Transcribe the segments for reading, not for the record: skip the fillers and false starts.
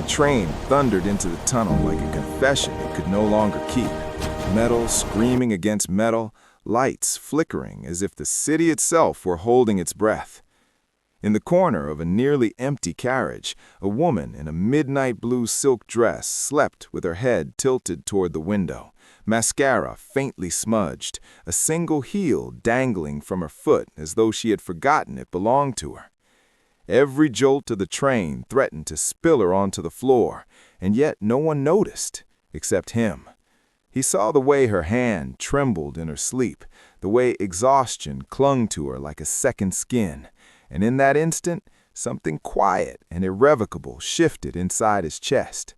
The train thundered into the tunnel like a confession it could no longer keep. Metal screaming against metal, lights flickering as if the city itself were holding its breath. In the corner of a nearly empty carriage, a woman in a midnight blue silk dress slept with her head tilted toward the window, mascara faintly smudged, a single heel dangling from her foot as though she had forgotten it belonged to her. Every jolt of the train threatened to spill her onto the floor, and yet no one noticed, except him. He saw the way her hand trembled in her sleep, the way exhaustion clung to her like a second skin, and in that instant, something quiet and irrevocable shifted inside his chest.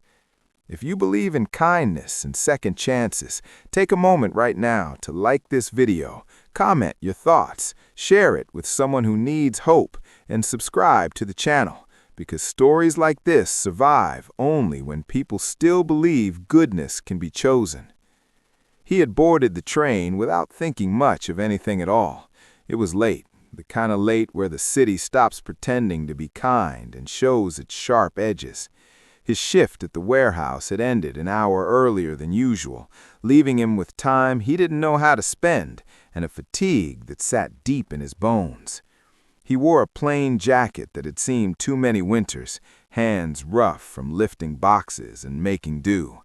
If you believe in kindness and second chances, take a moment right now to like this video, comment your thoughts, share it with someone who needs hope, and subscribe to the channel, because stories like this survive only when people still believe goodness can be chosen. He had boarded the train without thinking much of anything at all. It was late, the kind of late where the city stops pretending to be kind and shows its sharp edges. His shift at the warehouse had ended an hour earlier than usual, leaving him with time he didn't know how to spend and a fatigue that sat deep in his bones. He wore a plain jacket that had seen too many winters, hands rough from lifting boxes and making do.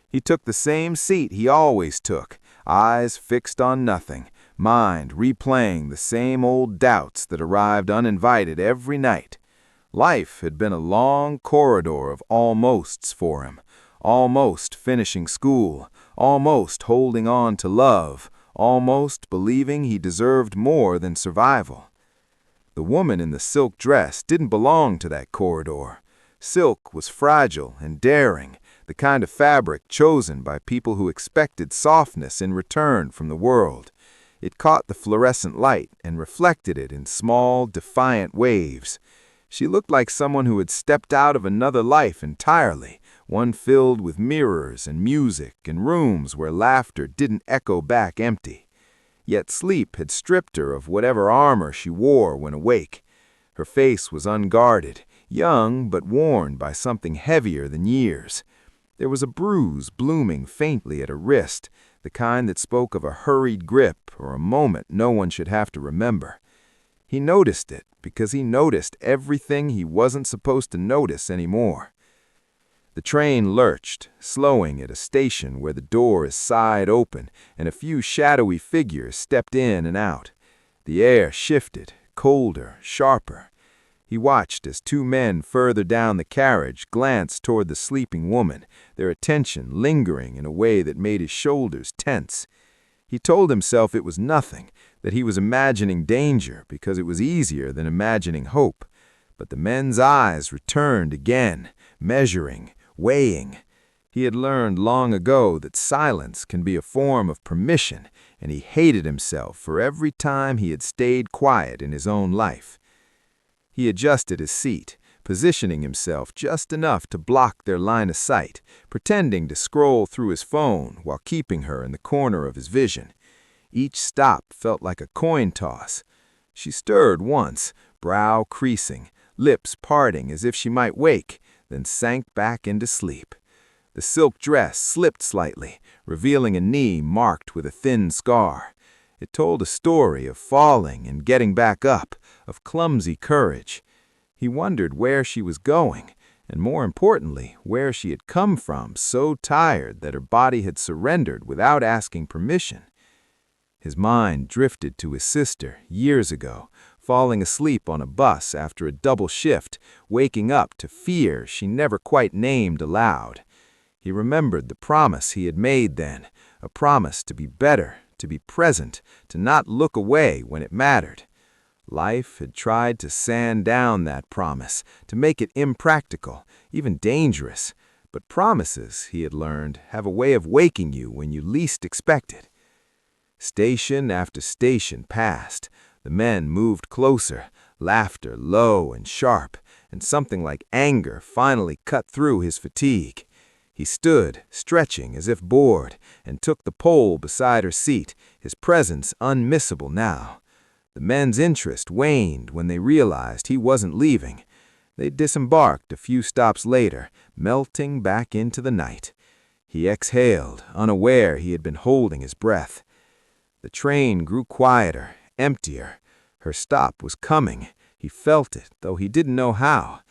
He took the same seat he always took, eyes fixed on nothing, mind replaying the same old doubts that arrived uninvited every night. Life had been a long corridor of almosts for him, almost finishing school, almost holding on to love, almost believing he deserved more than survival. The woman in the silk dress didn't belong to that corridor. Silk was fragile and daring, the kind of fabric chosen by people who expected softness in return from the world. It caught the fluorescent light and reflected it in small, defiant waves. She looked like someone who had stepped out of another life entirely, one filled with mirrors and music and rooms where laughter didn't echo back empty. Yet sleep had stripped her of whatever armor she wore when awake. Her face was unguarded, young but worn by something heavier than years. There was a bruise blooming faintly at her wrist, the kind that spoke of a hurried grip or a moment no one should have to remember. He noticed it because he noticed everything he wasn't supposed to notice anymore. The train lurched, slowing at a station where the door is side open and a few shadowy figures stepped in and out. The air shifted, colder, sharper. He watched as two men further down the carriage glanced toward the sleeping woman, their attention lingering in a way that made his shoulders tense. He told himself it was nothing, that he was imagining danger because it was easier than imagining hope. But the men's eyes returned again, measuring, weighing. He had learned long ago that silence can be a form of permission, and he hated himself for every time he had stayed quiet in his own life. He adjusted his seat, positioning himself just enough to block their line of sight, pretending to scroll through his phone while keeping her in the corner of his vision. Each stop felt like a coin toss. She stirred once, brow creasing, lips parting as if she might wake, then sank back into sleep. The silk dress slipped slightly, revealing a knee marked with a thin scar. It told a story of falling and getting back up, of clumsy courage. He wondered where she was going, and more importantly, where she had come from so tired that her body had surrendered without asking permission. His mind drifted to his sister years ago, falling asleep on a bus after a double shift, waking up to fear she never quite named aloud. He remembered the promise he had made then, a promise to be better, to be present, to not look away when it mattered. Life had tried to sand down that promise, to make it impractical, even dangerous. But promises, he had learned, have a way of waking you when you least expect it. Station after station passed. The men moved closer, laughter low and sharp, and something like anger finally cut through his fatigue. He stood, stretching as if bored, and took the pole beside her seat, his presence unmissable now. The men's interest waned when they realized he wasn't leaving. They disembarked a few stops later, melting back into the night. He exhaled, unaware he had been holding his breath. The train grew quieter, emptier. Her stop was coming. He felt it, though he didn't know how.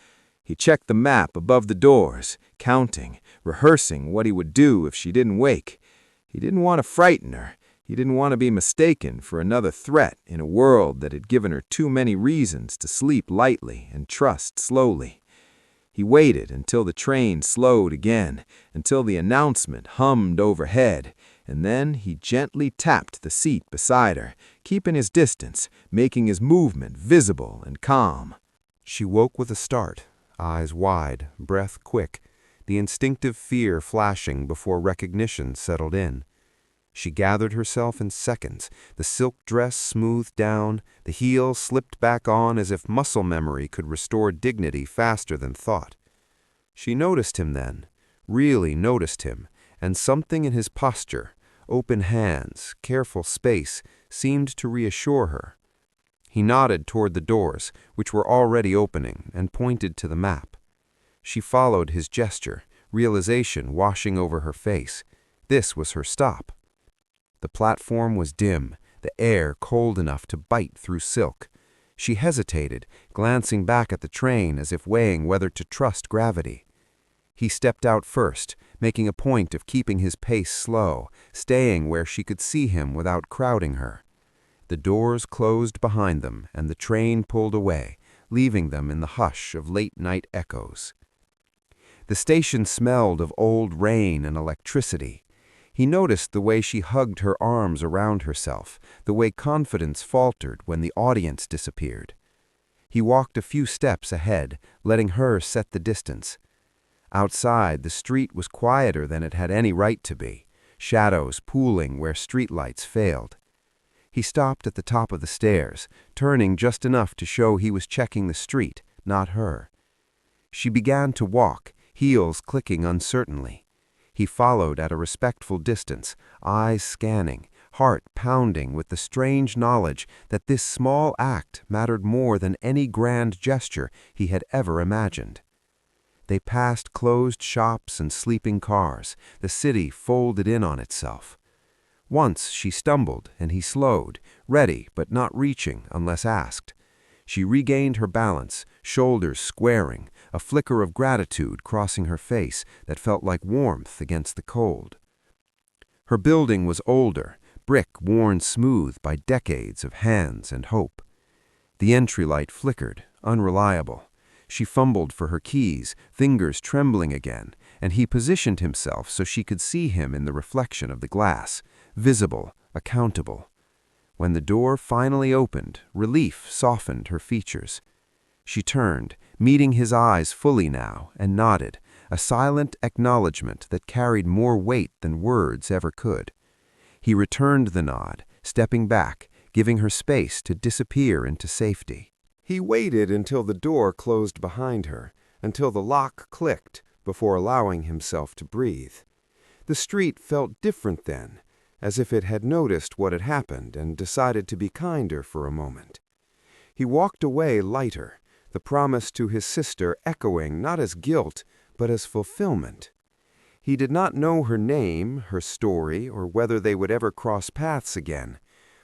He checked the map above the doors, counting, rehearsing what he would do if she didn't wake. He didn't want to frighten her. He didn't want to be mistaken for another threat in a world that had given her too many reasons to sleep lightly and trust slowly. He waited until the train slowed again, until the announcement hummed overhead, and then he gently tapped the seat beside her, keeping his distance, making his movement visible and calm. She woke with a start, eyes wide, breath quick, the instinctive fear flashing before recognition settled in. She gathered herself in seconds, the silk dress smoothed down, the heel slipped back on as if muscle memory could restore dignity faster than thought. She noticed him then, really noticed him, and something in his posture, open hands, careful space, seemed to reassure her. He nodded toward the doors, which were already opening, and pointed to the map. She followed his gesture, realization washing over her face. This was her stop. The platform was dim, the air cold enough to bite through silk. She hesitated, glancing back at the train as if weighing whether to trust gravity. He stepped out first, making a point of keeping his pace slow, staying where she could see him without crowding her. The doors closed behind them, and the train pulled away, leaving them in the hush of late-night echoes. The station smelled of old rain and electricity. He noticed the way she hugged her arms around herself, the way confidence faltered when the audience disappeared. He walked a few steps ahead, letting her set the distance. Outside, the street was quieter than it had any right to be, shadows pooling where streetlights failed. He stopped at the top of the stairs, turning just enough to show he was checking the street, not her. She began to walk, heels clicking uncertainly. He followed at a respectful distance, eyes scanning, heart pounding with the strange knowledge that this small act mattered more than any grand gesture he had ever imagined. They passed closed shops and sleeping cars, the city folded in on itself. Once she stumbled and he slowed, ready but not reaching unless asked. She regained her balance, shoulders squaring, a flicker of gratitude crossing her face that felt like warmth against the cold. Her building was older, brick worn smooth by decades of hands and hope. The entry light flickered, unreliable. She fumbled for her keys, fingers trembling again, and he positioned himself so she could see him in the reflection of the glass, visible, accountable. When the door finally opened, relief softened her features. She turned, meeting his eyes fully now, and nodded, a silent acknowledgement that carried more weight than words ever could. He returned the nod, stepping back, giving her space to disappear into safety. He waited until the door closed behind her, until the lock clicked, before allowing himself to breathe. The street felt different then, as if it had noticed what had happened and decided to be kinder for a moment. He walked away lighter, the promise to his sister echoing not as guilt, but as fulfillment. He did not know her name, her story, or whether they would ever cross paths again,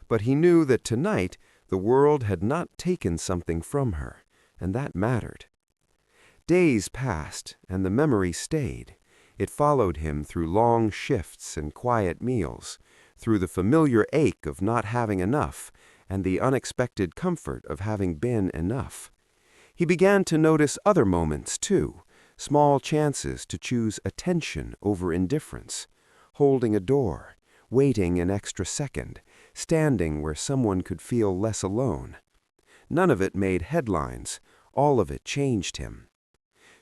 but he knew that tonight the world had not taken something from her, and that mattered. Days passed, and the memory stayed. It followed him through long shifts and quiet meals, through the familiar ache of not having enough, and the unexpected comfort of having been enough. He began to notice other moments, too, small chances to choose attention over indifference, holding a door, waiting an extra second, standing where someone could feel less alone. None of it made headlines, all of it changed him.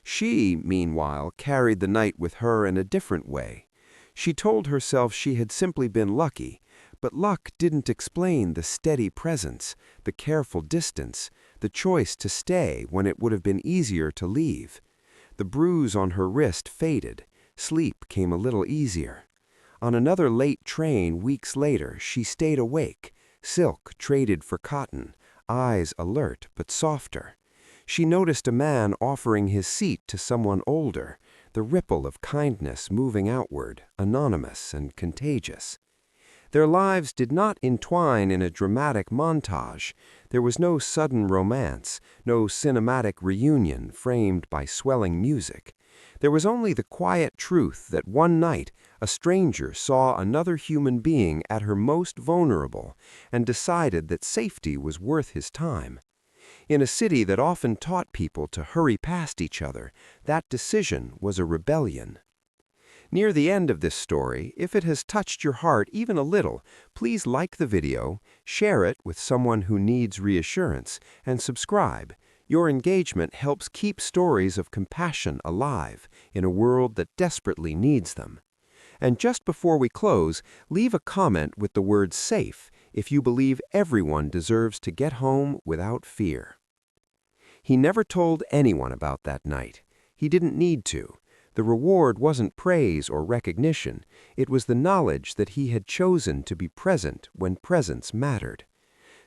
She, meanwhile, carried the night with her in a different way. She told herself she had simply been lucky, but luck didn't explain the steady presence, the careful distance, the choice to stay when it would have been easier to leave. The bruise on her wrist faded. Sleep came a little easier. On another late train weeks later, she stayed awake, silk traded for cotton, eyes alert but softer. She noticed a man offering his seat to someone older, the ripple of kindness moving outward, anonymous and contagious. Their lives did not entwine in a dramatic montage. There was no sudden romance, no cinematic reunion framed by swelling music. There was only the quiet truth that one night a stranger saw another human being at her most vulnerable and decided that safety was worth his time. In a city that often taught people to hurry past each other, that decision was a rebellion. Near the end of this story, if it has touched your heart even a little, please like the video, share it with someone who needs reassurance, and subscribe. Your engagement helps keep stories of compassion alive in a world that desperately needs them. And just before we close, leave a comment with the word SAFE if you believe everyone deserves to get home without fear. He never told anyone about that night. He didn't need to. The reward wasn't praise or recognition. It was the knowledge that he had chosen to be present when presence mattered.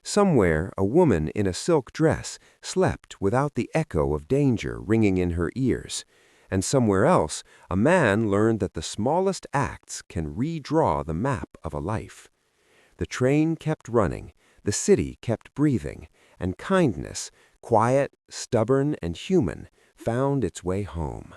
Somewhere, a woman in a silk dress slept without the echo of danger ringing in her ears. And somewhere else, a man learned that the smallest acts can redraw the map of a life. The train kept running, the city kept breathing, and kindness, quiet, stubborn, and human, found its way home.